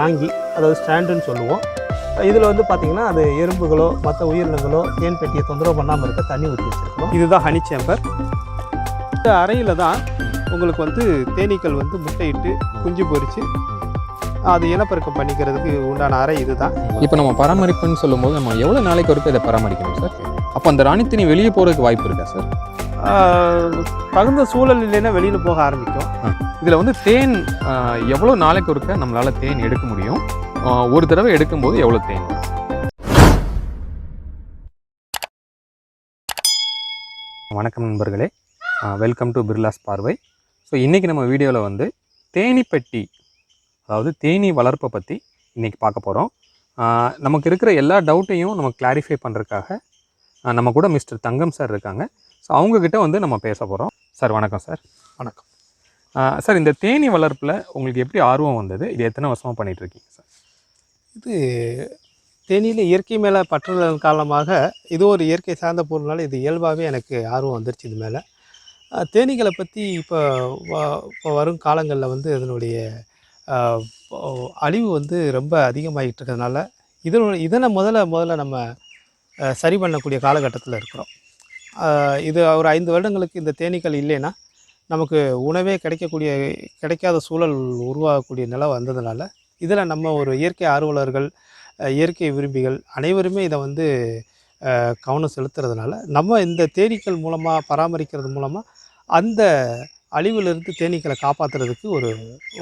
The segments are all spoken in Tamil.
தாங்கி, அதாவது ஸ்டாண்டுன்னு சொல்லுவோம். இதில் வந்து பார்த்திங்கன்னா அது எறும்புகளோ மற்ற உயிரினங்களோ தேன் பெட்டியை தொந்தரவு பண்ணாமல் இருக்க தண்ணி ஊற்றி வச்சுருக்கணும். இதுதான் ஹனி சேம்பர். இந்த அறையில் தான் உங்களுக்கு வந்து தேனீக்கள் வந்து முட்டையிட்டு குஞ்சு பொரித்து அது இனப்பெருக்கம் பண்ணிக்கிறதுக்கு உண்டான அறை இது தான். இப்போ நம்ம பராமரிப்புன்னு சொல்லும்போது நம்ம எவ்வளோ நாளைக்கு ஒருக்க இதை பராமரிக்கணும் சார்? அப்போ அந்த ராணித்தேனி வெளியே போகிறதுக்கு வாய்ப்பு இருக்கா சார்? தகுந்த சூழல் இல்லைன்னா வெளியில் போக ஆரம்பிக்கும். இதில் வந்து தேன் எவ்வளோ நாளைக்கு ஒருக்க நம்மளால் தேன் எடுக்க முடியும்? ஒரு தடவை எடுக்கும்போது எவ்வளோ தேன்? வணக்கம் நண்பர்களே, வெல்கம் டு பிர்லாஸ் பார்வை. ஸோ இன்றைக்கி நம்ம வீடியோவில் வந்து தேனீப்பெட்டி, அதாவது தேனீ வளர்ப்பை பற்றி இன்றைக்கி பார்க்க போகிறோம். நமக்கு இருக்கிற எல்லா டவுட்டையும் நம்ம கிளாரிஃபை பண்ணுறதுக்காக நம்ம கூட மிஸ்டர் தங்கம் சார் இருக்காங்க. ஸோ அவங்கக்கிட்ட வந்து நம்ம பேச போகிறோம். சார் வணக்கம் சார். வணக்கம் சார். இந்த தேனீ வளர்ப்பில் உங்களுக்கு எப்படி ஆர்வம் வந்தது? இது எத்தனை வருஷமாக பண்ணிகிட்ருக்கீங்க சார்? இது தேனியில் இயற்கை மேலே பற்றுதல் காரணமாக இது ஒரு இயற்கை சார்ந்த பொருள்னால இது இயல்பாகவே எனக்கு ஆர்வம் வந்துருச்சு இது மேலே. தேனீகளை பற்றி இப்போ வரும் காலங்களில் வந்து இதனுடைய அழிவு வந்து ரொம்ப அதிகமாகிட்டு இருக்கிறதுனால இதனை முதல்ல நம்ம சரி பண்ணக்கூடிய காலகட்டத்தில் இருக்கிறோம். இது ஒரு 5 வருடங்களுக்கு இந்த தேனீக்கள் இல்லைன்னா நமக்கு உணவே கிடைக்காத சூழல் உருவாகக்கூடிய நிலை வந்ததுனால இதில் நம்ம ஒரு இயற்கை ஆர்வலர்கள், இயற்கை விரும்பிகள் அனைவருமே இதை வந்து கவனம் செலுத்துறதுனால நம்ம இந்த தேனீக்கள் மூலமாக பராமரிக்கிறது மூலமாக அந்த அழிவிலிருந்து தேனீக்களை காப்பாற்றுறதுக்கு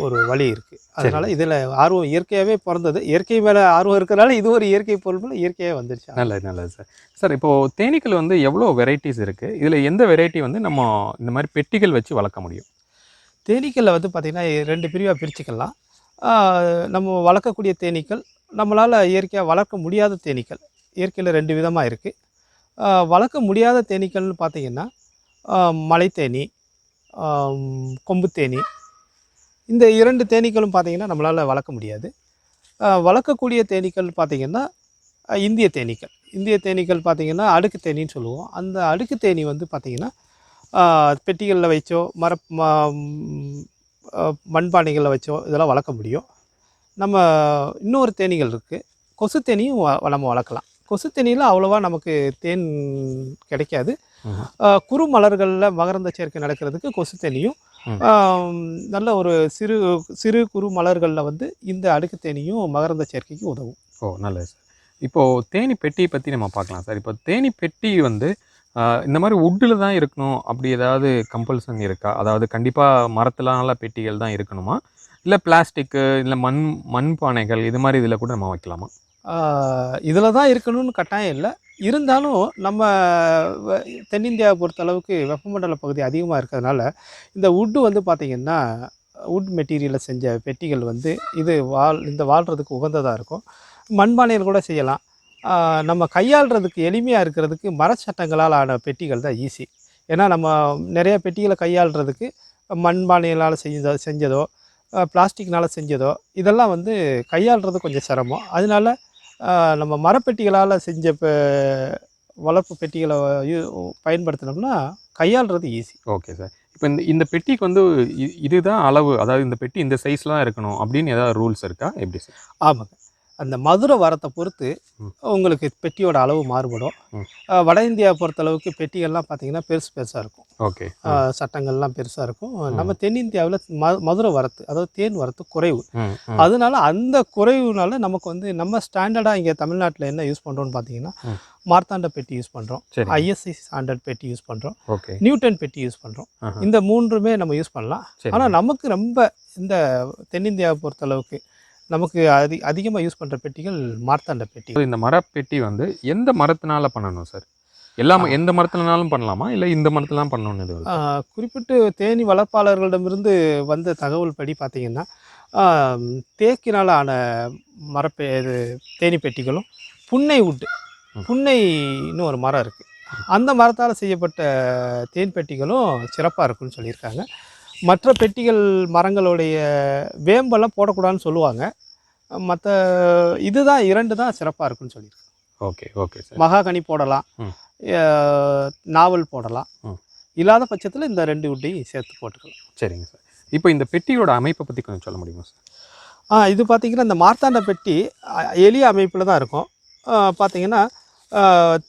ஒரு வழி இருக்குது. அதனால் இதில் ஆர்வம் இயற்கையாகவே பிறந்தது. இயற்கை மேலே ஆர்வம் இருக்கிறனால இது ஒரு இயற்கை பொருள் மேலே இயற்கையாக வந்துடுச்சு. நல்லது சார். சார், இப்போது தேனீக்கள் வந்து எவ்வளோ வெரைட்டிஸ் இருக்குது? இதில் எந்த வெரைட்டி வந்து நம்ம இந்த மாதிரி பெட்டிகள் வச்சு வளர்க்க முடியும்? தேனீக்களில் வந்து பார்த்திங்கன்னா 2 பிரிவாக பிரிச்சுக்கலாம். நம்ம வளர்க்கக்கூடிய தேனீக்கள், நம்மளால் இயற்கையாக வளர்க்க முடியாத தேனீக்கள். இயற்கையில் 2 விதமாக இருக்குது. வளர்க்க முடியாத தேனீக்கள்னு பார்த்திங்கன்னா மலைத்தேனி, கொம்பு தேனி, இந்த 2 தேனீக்களும் பார்த்திங்கன்னா நம்மளால் வளர்க்க முடியாது. வளர்க்கக்கூடிய தேனீக்கள் பார்த்திங்கன்னா இந்திய தேனீக்கள். இந்திய தேனீக்கள் பார்த்திங்கன்னா அடுக்கு தேனின்னு சொல்லுவோம். அந்த அடுக்கு தேனி வந்து பார்த்திங்கன்னா பெட்டிகளில் வச்சோ மண்பானைகளில் வச்சோ இதெல்லாம் வளர்க்க முடியும். நம்ம இன்னொரு தேனீகள் இருக்குது, கொசு தேனியும் நம்ம வளர்க்கலாம். கொசு தேனியில் அவ்வளோவா நமக்கு தேன் கிடைக்காது. குறு மலர்களில் மகரந்த சேர்க்கை நடக்கிறதுக்கு கொசு தேனியும், நல்ல ஒரு சிறு குறு மலர்களில் வந்து இந்த அடுக்கு தேனியும் மகரந்த சேர்க்கைக்கு உதவும். நல்லது சார். இப்போது தேனி பெட்டியை பற்றி நம்ம பார்க்கலாம் சார். இப்போ தேனி பெட்டி வந்து இந்த மாதிரி வுட்டில் தான் இருக்கணும், அப்படி ஏதாவது கம்பல்சன் இருக்கா? அதாவது கண்டிப்பாக மரத்திலான பெட்டிகள் தான் இருக்கணுமா, இல்லை பிளாஸ்டிக்கு, இல்லை மண்பானைகள் இது மாதிரி இதில் கூட நம்ம வைக்கலாமா? இதில் தான் இருக்கணும்னு கட்டாயம் இல்லை. இருந்தாலும் நம்ம தென்னிந்தியாவை பொறுத்தளவுக்கு வெப்பமண்டல பகுதி அதிகமாக இருக்கிறதுனால இந்த வுட்டு வந்து பார்த்திங்கன்னா வுட் மெட்டீரியலில் செஞ்ச பெட்டிகள் வந்து இந்த வாழ்கிறதுக்கு உகந்ததாக இருக்கும். மண்பானையில் கூட செய்யலாம். நம்ம கையாளுறதுக்கு எளிமையாக இருக்கிறதுக்கு மரச்சட்டங்களால் ஆன பெட்டிகள் தான் ஈஸி. ஏன்னா நம்ம நிறைய பெட்டிகளை கையாளுறதுக்கு மண்பானைகளால் செஞ்சதோ பிளாஸ்டிக்னால் செஞ்சதோ இதெல்லாம் வந்து கையாளுறது கொஞ்சம் சிரமம். அதனால நம்ம மரப்பெட்டிகளால் செஞ்ச வளர்ப்பு பெட்டிகளை பயன்படுத்தினோம்னா கையாளுறது ஈஸி. Okay sir. இப்போ இந்த பெட்டிக்கு வந்து இதுதான் அளவு, அதாவது இந்த பெட்டி இந்த சைஸ்லாம் இருக்கணும் அப்படின்னு ஏதாவது ரூல்ஸ் இருக்கா? எப்படி சார்? ஆமாங்க. அந்த மதுரை வரத்தை பொறுத்து உங்களுக்கு பெட்டியோட அளவு மாறுபடும். வட இந்தியாவை பொறுத்தளவுக்கு பெட்டிகள்லாம் பார்த்திங்கன்னா பெருசாக இருக்கும். ஓகே. சட்டங்கள்லாம் பெருசாக இருக்கும். நம்ம தென்னிந்தியாவில் மதுரை வரத்து, அதாவது தேன் வரத்து குறைவு. அதனால அந்த குறைவுனால நமக்கு வந்து நம்ம ஸ்டாண்டர்டாக இங்கே தமிழ்நாட்டில் என்ன யூஸ் பண்ணுறோன்னு பார்த்தீங்கன்னா மார்த்தாண்ட பெட்டி யூஸ் பண்ணுறோம், ISI ஸ்டாண்டர்ட் பெட்டி யூஸ் பண்ணுறோம், நியூட்டன் பெட்டி யூஸ் பண்ணுறோம். இந்த 3மே நம்ம யூஸ் பண்ணலாம். ஆனால் நமக்கு ரொம்ப இந்த தென்னிந்தியாவை பொறுத்தளவுக்கு நமக்கு அதிகமாக யூஸ் பண்ணுற பெட்டிகள் மார்த்தாண்ட பெட்டி. இந்த மரப்பெட்டி வந்து எந்த மரத்தினால பண்ணணும் சார்? எந்த மரத்தினாலும் பண்ணலாமா, இல்லை இந்த மரத்திலாம் பண்ணணும்? குறிப்பிட்டு தேனி வளர்ப்பாளர்களிடமிருந்து வந்த தகவல் படி பார்த்திங்கன்னா தேக்கினால் ஆன தேனி பெட்டிகளும், புன்னைன்னு ஒரு மரம் இருக்குது, அந்த மரத்தால் செய்யப்பட்ட தேன் பெட்டிகளும் சிறப்பாக இருக்குன்னு சொல்லியிருக்காங்க. மற்ற பெட்டிகள் மரங்களுடைய வேம்பெல்லாம் போடக்கூடாதுன்னு சொல்லுவாங்க. மற்ற இதுதான் 2 தான் சிறப்பாக இருக்குன்னு சொல்லியிருக்காங்க. Okay sir. மகாகனி போடலாம், நாவல் போடலாம். இல்லாத பட்சத்தில் இந்த 2 வுட்டையும் சேர்த்து போட்டுக்கலாம். சரிங்க சார். இப்போ இந்த பெட்டியோட அமைப்பை பற்றி கொஞ்சம் சொல்ல முடியுமா சார்? இது பார்த்தீங்கன்னா இந்த மார்த்தாண்ட பெட்டி எளிய அமைப்பில் தான் இருக்கும். பார்த்தீங்கன்னா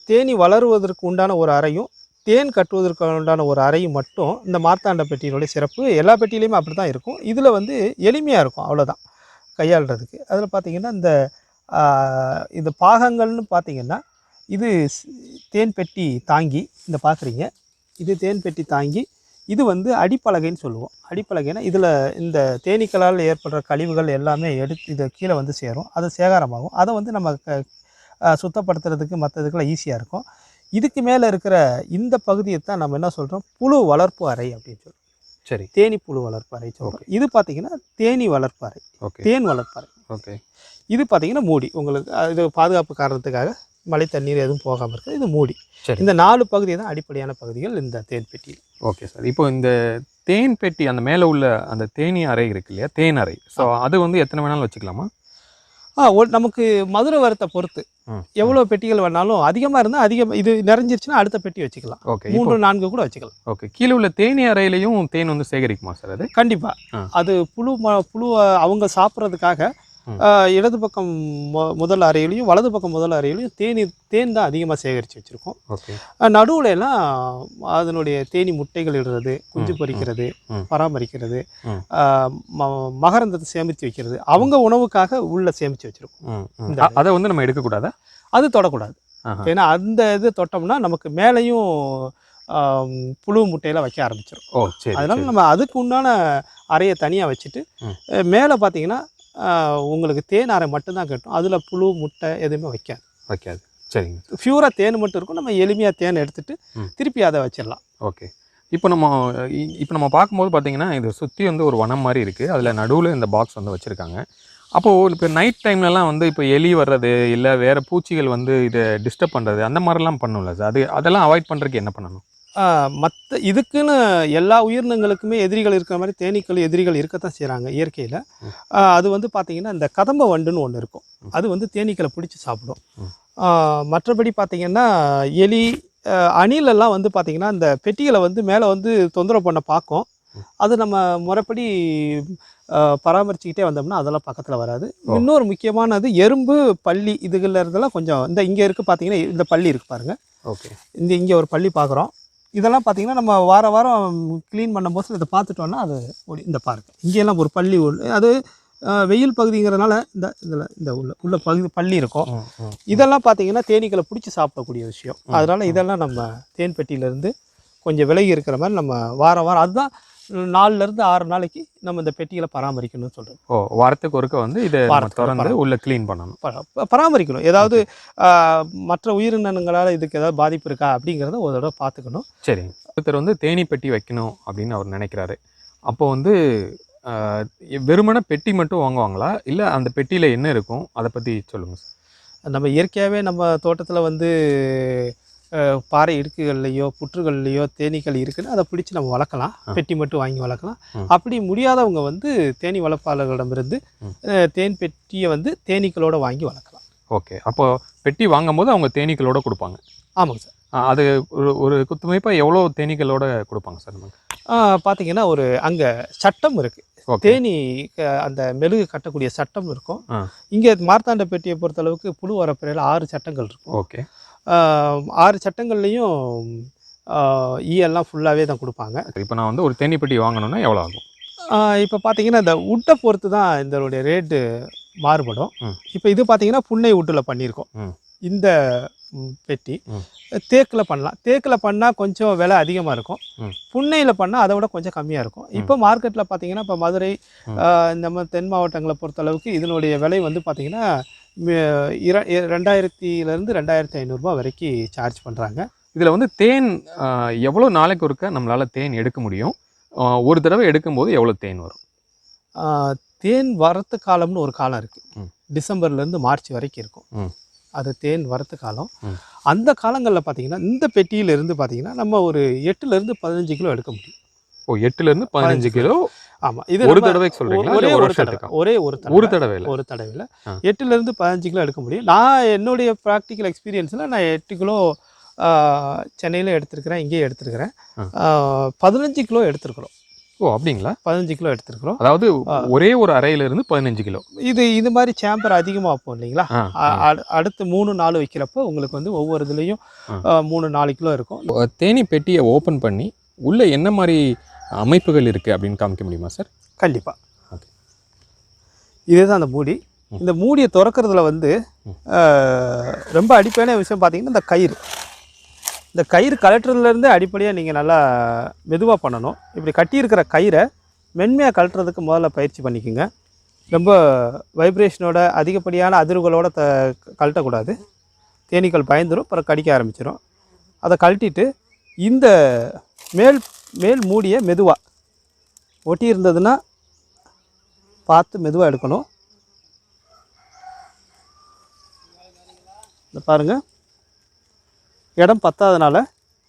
தேனீ வளருவதற்கு உண்டான ஒரு அறையும், தேன் கட்டுவதற்கு உண்டான ஒரு அறையும் மட்டும் இந்த மார்த்தாண்ட பெட்டியினுடைய சிறப்பு. எல்லா பெட்டியிலையுமே அப்படி தான் இருக்கும். இதில் வந்து எளிமையாக இருக்கும், அவ்வளோதான் கையாளுறதுக்கு. அதில் பார்த்தீங்கன்னா இந்த பாகங்கள்னு பார்த்தீங்கன்னா இது தேன் பெட்டி தாங்கி, இந்த பார்க்குறீங்க, இது தேன் பெட்டி தாங்கி. இது வந்து அடிப்பலகைன்னு சொல்லுவோம். அடிப்பலகைன்னா இதில் இந்த தேனீக்களால் ஏற்படுற கழிவுகள் எல்லாமே எடுத்து இதை கீழே வந்து சேரும், அது சேகாரமாகும். அதை வந்து நம்ம சுத்தப்படுத்துறதுக்கு மற்றதுக்கெல்லாம் ஈஸியாக இருக்கும். இதுக்கு மேலே இருக்கிற இந்த பகுதியை தான் நம்ம என்ன சொல்கிறோம், புழு வளர்ப்பு அறை அப்படின்னு சொல்கிறோம். சரி, தேனி புழு வளர்ப்பு அறை சொல்கிறோம். இது பார்த்தீங்கன்னா தேனி வளர்ப்பு அறை, தேன் வளர்ப்பு அறை. ஓகே. இது பார்த்தீங்கன்னா மூடி, உங்களுக்கு இது பாதுகாப்பு காரணத்துக்காக மழை தண்ணீர் எதுவும் போகாமல் இருக்குது, இது மூடி. இந்த 4 பகுதி தான் அடிப்படையான பகுதிகள் இந்த தேன் பெட்டியில். Okay sir. இப்போ இந்த தேன் பெட்டி அந்த மேலே உள்ள அந்த தேனி அறை இருக்கு இல்லையா, தேன் அறை, ஸோ அது வந்து எத்தனை வேணாலும் வச்சுக்கலாமா? நமக்கு மதுரை வரத்தை பொறுத்து எவ்வளோ பெட்டிகள் வேணாலும், அதிகமாக இருந்தால் இது நிறைஞ்சிருச்சுன்னா அடுத்த பெட்டி வச்சுக்கலாம். ஓகே, 3 4 கூட வச்சுக்கலாம். ஓகே. கீழே உள்ள தேனி அறையிலையும் தேன் வந்து சேகரிக்குமா சார் அது? கண்டிப்பாக. அது புழு அவங்க சாப்பிட்றதுக்காக இடது பக்கம் முதல் அறையிலையும் வலது பக்கம் முதல் அறையிலையும் தேன் தான் அதிகமாக சேகரித்து வச்சுருக்கோம். ஓகே. நடுவில் எல்லாம் அதனுடைய தேனி முட்டைகள் இடுறது, குஞ்சு பொரிக்கிறது, பராமரிக்கிறது, மகரந்தத்தை சேமித்து வைக்கிறது, அவங்க உணவுக்காக உள்ள சேமித்து வச்சுருக்கோம். அதை வந்து நம்ம எடுக்கக்கூடாதா? அது தொடக்கூடாது. ஏன்னா அந்த இது தொட்டோம்னா நமக்கு மேலேயும் புழு முட்டையெல்லாம் வைக்க ஆரம்பிச்சிடும். அதனால நம்ம அதுக்கு உண்டான அறையை தனியாக வச்சுட்டு, மேலே பார்த்தீங்கன்னா உங்களுக்கு தேன் அறை மட்டும்தான் கட்டும். அதில் புழு முட்டை எதுவுமே வைக்காது. சரிங்க. ஃபியூராக தேன் மட்டும் இருக்கும். நம்ம எளிமையாக தேன் எடுத்துகிட்டு திருப்பி அதை வச்சிடலாம். ஓகே. இப்போ நம்ம பார்க்கும்போது பார்த்தீங்கன்னா இது சுற்றி வந்து ஒரு வனம் மாதிரி இருக்குது. அதில் நடுவில் இந்த பாக்ஸ் வந்து வச்சுருக்காங்க. அப்போது இப்போ நைட் டைம்லலாம் வந்து இப்போ எலி வர்றது இல்லை வேறு பூச்சிகள் வந்து இதை டிஸ்டர்ப் பண்ணுறது அந்த மாதிரிலாம் பண்ணும்ல சார், அதெல்லாம் அவாய்ட் பண்ணுறதுக்கு என்ன பண்ணணும்? மற்ற இதுக்குன்னு எல்லா உயிரினங்களுக்குமே எதிரிகள் இருக்கிற மாதிரி தேனீக்கள் எதிரிகள் இருக்கத்தான் செய்கிறாங்க இயற்கையில். அது வந்து பார்த்திங்கன்னா இந்த கதம்ப வண்டுன்னு ஒன்று இருக்கும், அது வந்து தேனீக்களை பிடிச்சி சாப்பிடும். மற்றபடி பார்த்திங்கன்னா எலி அணிலெல்லாம் வந்து பார்த்திங்கன்னா இந்த பெட்டிகளை வந்து மேலே வந்து தொந்தரவு பண்ண பார்க்கும். அது நம்ம முறைப்படி பராமரிச்சுக்கிட்டே வந்தோம்னா அதெல்லாம் பக்கத்தில் வராது. இன்னொரு முக்கியமானது எறும்பு, பள்ளி, இதுகளில் இருந்தெல்லாம் கொஞ்சம் இங்கே இருக்குது. பார்த்தீங்கன்னா இந்த பள்ளி இருக்குது பாருங்கள். ஓகே. இங்கே ஒரு பள்ளி பார்க்குறோம். இதெல்லாம் பார்த்திங்கன்னா நம்ம வாரம் க்ளீன் பண்ணும்போது இதை பார்த்துட்டோன்னா அது இந்த பாருங்கள், இங்கெல்லாம் ஒரு பள்ளி அது வெயில் பகுதிங்கிறதுனால இந்த உள்ள பகுதி பள்ளி இருக்கும். இதெல்லாம் பார்த்திங்கன்னா தேனீக்களை பிடிச்சி சாப்பிடக்கூடிய விஷயம். அதனால் இதெல்லாம் நம்ம தேன் பெட்டியிலேருந்து கொஞ்சம் விலகி இருக்கிற மாதிரி நம்ம வாரம் அதுதான் 4லேருந்து 6 நாளைக்கு நம்ம இந்த பெட்டிகளை பராமரிக்கணும்னு சொல்கிறோம். வாரத்துக்கு ஒருக்க வந்து இதை திறந்து உள்ள க்ளீன் பண்ணணும், பராமரிக்கணும். ஏதாவது மற்ற உயிரினங்களால் இதுக்கு ஏதாவது பாதிப்பு இருக்கா அப்படிங்கிறத ஒரு தடவை பார்த்துக்கணும். சரி. ஒருத்தர் வந்து தேனி பெட்டி வைக்கணும் அப்படின்னு அவர் நினைக்கிறாரு. அப்போ வந்து வெறுமன பெட்டி மட்டும் வாங்குவாங்களா, இல்லை அந்த பெட்டியில் என்ன இருக்கும் அதை பற்றி சொல்லுங்கள் சார். நம்ம இயற்கையாகவே நம்ம தோட்டத்தில் வந்து பாறை இடுக்குகள்லையோ புற்றுகள்லையோ தேனீக்கள் இருக்குன்னு அதை பிடிச்சி நம்ம வளர்க்கலாம், பெட்டி மட்டும் வாங்கி வளர்க்கலாம். அப்படி முடியாதவங்க வந்து தேனீ வளர்ப்பாளர்களிடமிருந்து தேன் பெட்டியை வந்து தேனீக்களோடு வாங்கி வளர்க்கலாம். ஓகே. அப்போது பெட்டி வாங்கும்போது அவங்க தேனீக்களோடு கொடுப்பாங்க? ஆமாங்க சார். அது ஒரு குத்துமைப்பாக எவ்வளோ தேனீக்களோட கொடுப்பாங்க சார் நமக்கு? பார்த்தீங்கன்னா அங்கே சட்டம் இருக்குது, தேனி அந்த மெழுகு கட்டக்கூடிய சட்டம் இருக்கும். இங்கே மார்த்தாண்ட பெட்டியை பொறுத்தளவுக்கு புழு வரப்பிறையில் 6 சட்டங்கள் இருக்கும். ஓகே. 6 சட்டங்கள்லையும் ஈயெல்லாம் ஃபுல்லாகவே தான் கொடுப்பாங்க. இப்போ நான் வந்து ஒரு தேனி பெட்டி வாங்கணும்னா எவ்வளோ ஆகும்? இப்போ பார்த்தீங்கன்னா இந்த உட்டை பொறுத்து தான் இதனுடைய ரேட்டு மாறுபடும். இப்போ இது பார்த்தீங்கன்னா புன்னை உட்டில் பண்ணியிருக்கோம். இந்த பெட்டி தேக்கில் பண்ணலாம். தேக்கில் பண்ணால் கொஞ்சம் விலை அதிகமாக இருக்கும், புன்னையில் பண்ணால் அதை விட கொஞ்சம் கம்மியாக இருக்கும். இப்போ மார்க்கெட்டில் பார்த்தீங்கன்னா இப்போ மதுரை நம்ம தென் மாவட்டங்களை பொறுத்தளவுக்கு இதனுடைய விலை வந்து பார்த்திங்கன்னா 2000லேருந்து 2500 வரைக்கும் சார்ஜ் பண்ணுறாங்க. இதில் வந்து தேன் எவ்வளோ நாளைக்கு ஒருக்க நம்மளால் தேன் எடுக்க முடியும்? ஒரு தடவை எடுக்கும்போது எவ்வளோ தேன் வரும்? தேன் வரத்து காலம்னு ஒரு காலம் இருக்குது, டிசம்பர்லேருந்து மார்ச் வரைக்கும் இருக்கும். அது தேன் வரத்து காலம். அந்த காலங்களில் பார்த்தீங்கன்னா இந்த பெட்டியிலிருந்து பார்த்தீங்கன்னா நம்ம ஒரு 8லேருந்து 15 கிலோ எடுக்க முடியும். 8லேருந்து 15 கிலோ? ஆமாம். இது ஒரு தடவை சொல்கிறீங்களா? ஒரே ஒரு தடவையில் 8லேருந்து 15 கிலோ எடுக்க முடியும். நான் என்னுடைய ப்ராக்டிக்கல் எக்ஸ்பீரியன்ஸில் நான் 8 கிலோ சென்னையில் எடுத்துருக்கிறேன், இங்கேயே எடுத்துருக்கிறேன். 15 கிலோ எடுத்துருக்குறோம். ஓ அப்படிங்களா? 15 கிலோ எடுத்துருக்குறோம். அதாவது ஒரே ஒரு அறையிலிருந்து 15 கிலோ. இது மாதிரி சேம்பர் அதிகமாக வைப்போம் இல்லைங்களா? ஆ அடுத்து 3 4 வைக்கிறப்போ உங்களுக்கு வந்து ஒவ்வொரு இதுலேயும் 3 4 கிலோ இருக்கும். தேனி பெட்டியை ஓப்பன் பண்ணி உள்ளே என்ன மாதிரி அமைப்புகள் இருக்குது அப்படின்னு காமிக்க முடியுமா சார்? கண்டிப்பாக. ஓகே, இதுதான் அந்த மூடி. இந்த மூடியை திறக்கிறதுல வந்து ரொம்ப அடிப்படையான விஷயம் பார்த்தீங்கன்னா இந்த கயிறு கலட்டுறதுலேருந்தே அடிப்படையாக நீங்கள் நல்லா மெதுவாக பண்ணணும். இப்படி கட்டியிருக்கிற கயிறை மென்மையாக கலட்டுறதுக்கு முதல்ல பயிற்சி பண்ணிக்கோங்க. ரொம்ப வைப்ரேஷனோட அதிகப்படியான அதிர்வுகளோட கழட்டக்கூடாது. தேனீக்கள் பயந்துடும், அப்புறம் கடிக்க ஆரம்பிச்சிடும். அதை கழட்டிட்டு இந்த மேல் மூடியை மெதுவாக ஒட்டி இருந்ததுன்னா பார்த்து மெதுவாக எடுக்கணும். இந்த பாருங்கள், இடம் பத்தாதனால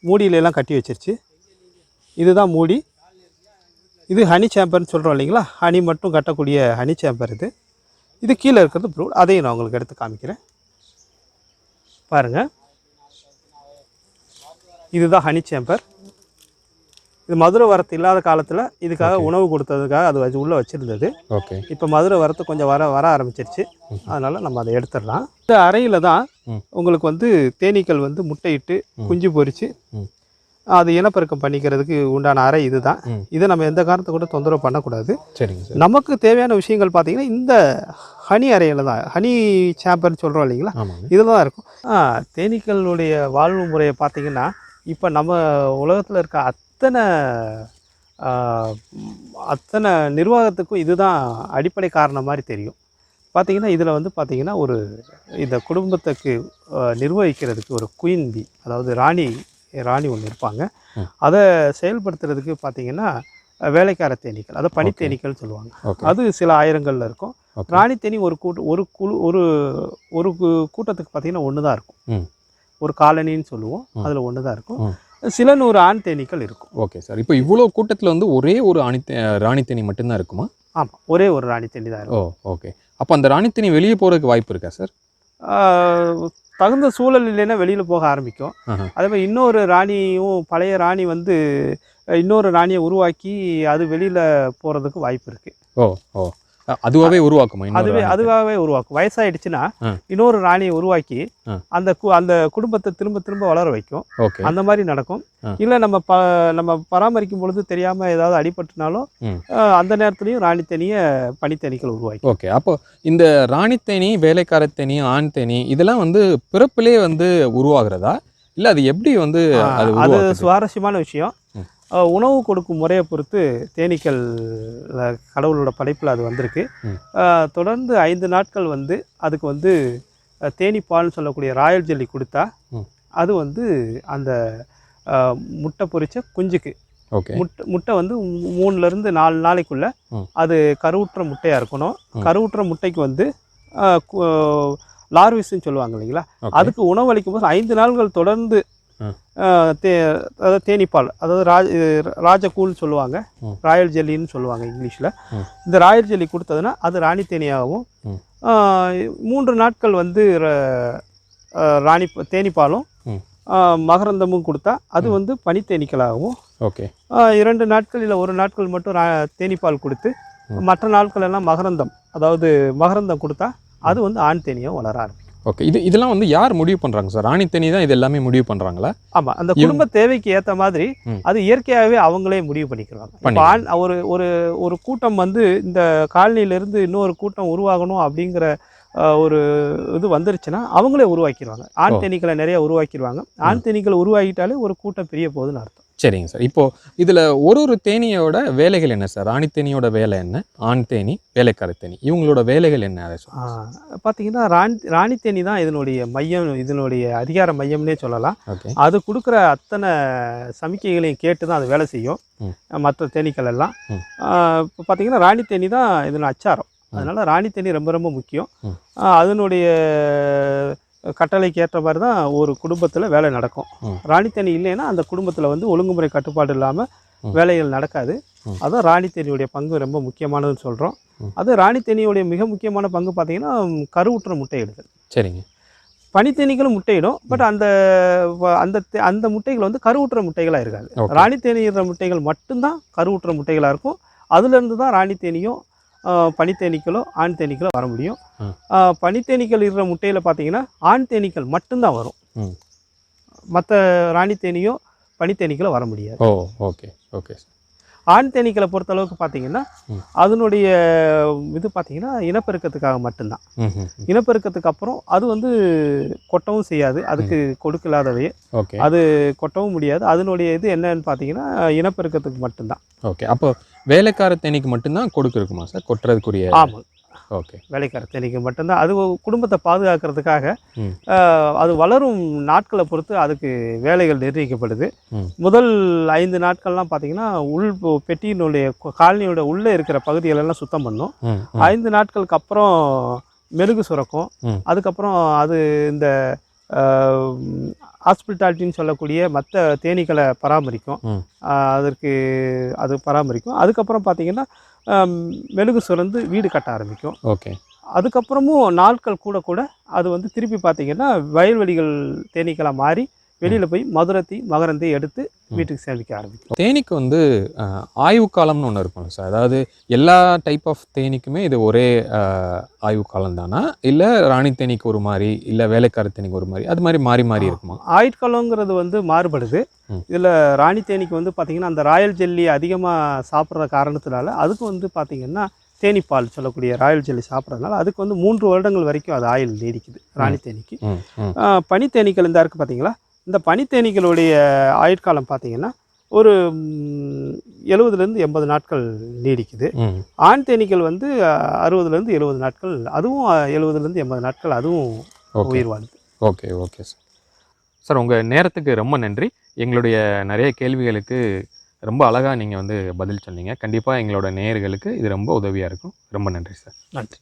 மூடியிலெல்லாம் கட்டி வச்சிருச்சு. இதுதான் மூடி. இது ஹனி சேம்பர்னு சொல்கிறோம் இல்லைங்களா? ஹனி மட்டும் கட்டக்கூடிய ஹனி சேம்பர் இது. இது கீழே இருக்கிறது ப்ரூட். அதையும் நான் உங்களுக்கு எடுத்து காமிக்கிறேன். பாருங்கள், இதுதான் ஹனி சேம்பர். இது மதுரை வரத்து இல்லாத காலத்தில் இதுக்காக உணவு கொடுத்ததுக்காக அது உள்ளே வச்சுருந்தது. ஓகே, இப்போ மதுரை வரத்து கொஞ்சம் வர ஆரம்பிச்சிருச்சு. அதனால் நம்ம அதை எடுத்துடலாம். இந்த அறையில் தான் உங்களுக்கு வந்து தேனீக்கள் வந்து முட்டையிட்டு குஞ்சு பொரித்து அது இனப்பெருக்கம் பண்ணிக்கிறதுக்கு உண்டான அறை இது தான். இதை நம்ம எந்த காரணத்தை கூட தொந்தரவு பண்ணக்கூடாது. சரிங்க சார். நமக்கு தேவையான விஷயங்கள் பார்த்திங்கன்னா இந்த ஹனி அறையில் தான், ஹனி சேம்பர்னு சொல்கிறோம் இல்லைங்களா? இதில் தான் இருக்கும். தேனீக்களுடைய வாழ்வு முறையை பார்த்திங்கன்னா இப்போ நம்ம உலகத்தில் இருக்க அத்தனை நிர்வாகத்துக்கும் இதுதான் அடிப்படை காரணம் மாதிரி தெரியும். பார்த்திங்கன்னா இதில் வந்து பார்த்திங்கன்னா இந்த குடும்பத்துக்கு நிர்வகிக்கிறதுக்கு ஒரு குயின் பீ, அதாவது ராணி ஒன்று இருப்பாங்க. அதை செயல்படுத்துறதுக்கு பார்த்திங்கன்னா வேலைக்கார தேனீக்கள், அதை பனித்தேனீக்கள்னு சொல்லுவாங்க. அது சில ஆயிரங்களில் இருக்கும். ராணி தேனி ஒரு கூட்டத்துக்கு பார்த்திங்கன்னா ஒன்று தான் இருக்கும். ஒரு காலனின்னு சொல்லுவோம், அதில் ஒன்று தான் இருக்கும். சில 100 ஆண் தேனீக்கள் இருக்கும். Okay sir. இப்போ இவ்வளோ கூட்டத்தில் வந்து ஒரே ஒரு ராணி தேனி மட்டும்தான் இருக்குமா? ஆமாம், ஒரே ஒரு ராணி தேனி தான் இருக்கும். ஓகே. அப்போ அந்த ராணி தேனி வெளியே போகிறதுக்கு வாய்ப்பு இருக்கா சார்? தகுந்த சூழல் இல்லைன்னா வெளியில் போக ஆரம்பிக்கும். அதே மாதிரி இன்னொரு ராணியும், பழைய ராணி வந்து இன்னொரு ராணியை உருவாக்கி அது வெளியில் போகிறதுக்கு வாய்ப்பு இருக்குது. அதுவாகவே உருவாக்குமா? அதுவாகவே உருவாக்கும். வயசாயிடுச்சுன்னா இன்னொரு ராணியை உருவாக்கி அந்த குடும்பத்தை திரும்ப வளர வைக்கும். அந்த மாதிரி நடக்கும். இல்லை நம்ம பராமரிக்கும் பொழுது தெரியாமல் ஏதாவது அடிபட்டுனாலும் அந்த நேரத்துலையும் ராணித்தேனியை பனித்தேனீக்கள் உருவாக்கும். ஓகே. அப்போ இந்த ராணித்தேனி, வேலைக்கார தேனி, ஆண் தேனி இதெல்லாம் வந்து பிறப்பிலே வந்து உருவாகிறதா, இல்லை அது எப்படி வந்து அது சுவாரஸ்யமான விஷயம். உணவு கொடுக்கும் முறையை பொறுத்து தேனீக்கள் கடவுளோட படைப்பில் அது வந்திருக்கு. தொடர்ந்து 5 நாட்கள் வந்து அதுக்கு வந்து தேனீப்பால்னு சொல்லக்கூடிய ராயல்ஜெல்லி கொடுத்தா அது வந்து அந்த முட்டை பொரிச்ச குஞ்சுக்கு முட்டை வந்து 3லேருந்து 4 நாளைக்குள்ள அது கருவுற்ற முட்டையாக இருக்கணும். கருவுற்ற முட்டைக்கு வந்து லார்விஸ்ன்னு சொல்லுவாங்க இல்லைங்களா? அதுக்கு உணவு அளிக்கும் போது 5 நாட்கள் தொடர்ந்து அதாவது தேனீப்பால், அதாவது ராஜகூல்னு சொல்லுவாங்க, ராயல் ஜெல்லின்னு சொல்லுவாங்க இங்கிலீஷில். இந்த ராயல் ஜெல்லி கொடுத்ததுன்னா அது ராணி தேனியாகவும், 3 நாட்கள் வந்து தேனீப்பாலும் மகரந்தமும் கொடுத்தா அது வந்து பனித்தேனீக்களாகவும், 2 நாட்கள் இல்லை 1 நாட்கள் மட்டும் தேனீப்பால் கொடுத்து மற்ற நாட்கள் எல்லாம் மகரந்தம் கொடுத்தா அது வந்து ஆண் தேனியாகவும் வளர ஆரம்பிக்கும். ஓகே. இதெல்லாம் வந்து யார் முடிவு பண்ணுறாங்க சார்? ராணி தேனி தான் இது எல்லாமே முடிவு பண்ணுறாங்களா? ஆமாம், அந்த குடும்ப தேவைக்கு ஏற்ற மாதிரி அது இயற்கையாகவே அவங்களே முடிவு பண்ணிக்கிறாங்க. ஒரு கூட்டம் வந்து இந்த காலனியிலேருந்து இன்னொரு கூட்டம் உருவாகணும் அப்படிங்கிற ஒரு இது வந்துருச்சுன்னா அவங்களே உருவாக்கிடுவாங்க. ஆண் தேனீக்களை நிறைய உருவாக்கிடுவாங்க. ஆண் தேனீக்களை உருவாக்கிட்டாலே ஒரு கூட்டம் பிரிய போகுதுன்னு அர்த்தம். சரிங்க சார். இப்போது இதில் ஒரு தேனியோட வேலைகள் என்ன சார்? ராணி தேனியோட வேலை என்ன, ஆண் தேனி, வேலைக்கார தேனி இவங்களோட வேலைகள் என்ன? அதை பார்த்தீங்கன்னா ராணி தேனி தான் இதனுடைய மையம், இதனுடைய அதிகார மையம்னே சொல்லலாம். அது கொடுக்குற அத்தனை சமிக்கைகளையும் கேட்டு தான் அது வேலை செய்யும். மற்ற தேனீக்கள் எல்லாம் இப்போ பார்த்தீங்கன்னா ராணி தேனி தான் இதன் அச்சாரம். அதனால் ராணி தேனி ரொம்ப ரொம்ப முக்கியம். அதனுடைய கட்டளைக்கு ஏற்ற மாதிரி தான் ஒரு குடும்பத்தில் வேலை நடக்கும். ராணித்தேனி இல்லைன்னா அந்த குடும்பத்தில் வந்து ஒழுங்குமுறை கட்டுப்பாடு இல்லாமல் வேலைகள் நடக்காது. அதுதான் ராணித்தேனியுடைய பங்கு ரொம்ப முக்கியமானதுன்னு சொல்கிறோம். அது ராணித்தேனியுடைய மிக முக்கியமான பங்கு பார்த்திங்கன்னா கருவுற்ற முட்டை எடுத்தல். சரிங்க. பனித்தேனீக்களும் முட்டையிடும். பட் அந்த அந்த முட்டைகள் வந்து கருவுற்ற முட்டைகளாக இருக்காது. ராணி தேனீடுற முட்டைகள் மட்டும்தான் கருவுற்ற முட்டைகளாக இருக்கும். அதுலேருந்து தான் ராணி தேனியும் பனித்தேனீக்களோ ஆண் தேனீக்களோ வர முடியும். பனித்தேனீக்கள் இருக்கிற முட்டையில் பார்த்தீங்கன்னா ஆண் தேனீக்கள் மட்டும்தான் வரும். மற்ற ராணி தேனியோ பனித்தேனீக்களோ வர முடியாது. Okay okay. ஆண் தேனீக்களை பொறுத்தளவுக்கு பார்த்தீங்கன்னா அதனுடைய இது பார்த்தீங்கன்னா இனப்பெருக்கத்துக்காக மட்டும்தான். இனப்பெருக்கத்துக்கு அப்புறம் அது வந்து கொட்டவும் செய்யாது, அதுக்கு கொடுக்கலாதவை. அது கொட்டவும் முடியாது. அதனுடைய இது என்னன்னு பார்த்தீங்கன்னா இனப்பெருக்கத்துக்கு மட்டும்தான். ஓகே. அப்போ வேலைக்கார தேனீக்கு மட்டும்தான் கொடுக்கு இருக்குமா சார், கொட்டுறதுக்குரிய? ஆமாம். ஓகே. வேலைக்கார தேனீக்கு மட்டும்தான். அது குடும்பத்தை பாதுகாக்கிறதுக்காக அது வளரும் நாட்களை பொறுத்து அதுக்கு வேலைகள் நிர்ணயிக்கப்படுது. முதல் 5 நாட்கள்லாம் பார்த்தீங்கன்னா பெட்டியினுடைய காலனியோட உள்ளே இருக்கிற பகுதிகளெல்லாம் சுத்தம் பண்ணும். 5 நாட்களுக்கு அப்புறம் மெழுகு சுரக்கும். அதுக்கப்புறம் அது இந்த ஹாஸ்பிட்டாலிட்டின்னு சொல்லக்கூடிய மற்ற தேனீக்களை பராமரிக்கும். அது பராமரிக்கும். அதுக்கப்புறம் பார்த்தீங்கன்னா மெழுகு சுரந்து வீடு கட்ட ஆரம்பிக்கும். ஓகே. அதுக்கப்புறமும் நாட்கள் கூட கூட அது வந்து திருப்பி பார்த்தீங்கன்னா வயல்வெளிகள் தேனீக்களாக மாறி வெளியில் போய் மகரந்தை எடுத்து வீட்டுக்கு சேமிக்க ஆரம்பிக்கும். தேனீக்கு வந்து ஆய்வு காலம்னு ஒன்று இருக்கும் சார். அதாவது எல்லா டைப் ஆஃப் தேனீக்குமே இது ஒரே ஆய்வு காலம் தானா, இல்லை ராணி தேனீக்கு ஒரு மாதிரி, இல்லை வேலைக்கார தேனீக்கு ஒரு மாதிரி, அது மாதிரி மாறி மாறி இருக்குமா? ஆயுட்காலங்கிறது வந்து மாறுபடுது. இதில் ராணி தேனீக்கு வந்து பார்த்திங்கன்னா அந்த ராயல்ஜெல்லி அதிகமாக சாப்பிட்ற காரணத்தினால அதுக்கு வந்து பார்த்திங்கன்னா தேனீப்பால் சொல்லக்கூடிய ராயல்ஜெல்லி சாப்பிட்றதுனால அதுக்கு வந்து 3 வருடங்கள் வரைக்கும் அது ஆயில் நீடிக்குது ராணி தேனீக்கு. பனித்தேனீக்கள் இந்த இருக்குது பார்த்தீங்களா, இந்த பனித்தேனீக்களுடைய ஆயுட்காலம் பார்த்தீங்கன்னா ஒரு 70லேருந்து 80 நாட்கள் நீடிக்குது. ஆண் தேனீக்கள் வந்து 60லேருந்து 70 நாட்கள், அதுவும் 70லேருந்து 80 நாட்கள் அதுவும் உயிர் வாழுது. Okay okay sir. சார் உங்கள் நேரத்துக்கு ரொம்ப நன்றி. எங்களுடைய நிறைய கேள்விகளுக்கு ரொம்ப அழகாக நீங்கள் வந்து பதில் சொன்னீங்க. கண்டிப்பாக எங்களோட நேயர்களுக்கு இது ரொம்ப உதவியாக இருக்கும். ரொம்ப நன்றி சார். நன்றி.